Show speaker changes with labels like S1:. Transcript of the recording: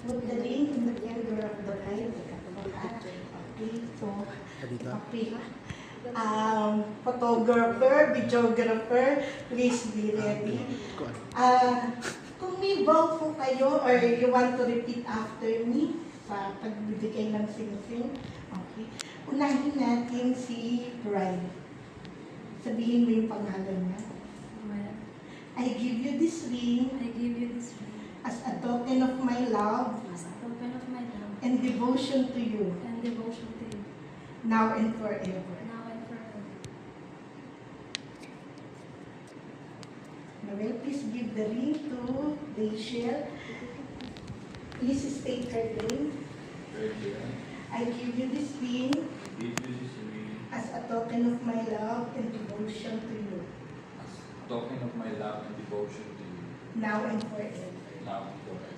S1: Put the ring in the finger of the right. Okay, so, okay. Photographer, videographer, please be ready. Kung may vow po kayo or you want to repeat after me sa pagbibigay ng sing-sing, okay. Unahin natin si Ryan. Sabihin mo yung pangalan niya. I give you this ring
S2: I give you this ring
S1: as a token of my love
S2: as a token of my love
S1: and devotion to you,
S2: and devotion to you,
S1: now and forever.
S2: now and forever.
S1: Noel, please give the ring to Rachel. Please state her name. I give you this ring as a token of my love and devotion to you,
S3: Token of my love and devotion to you,
S1: now and forever.
S3: now and forever.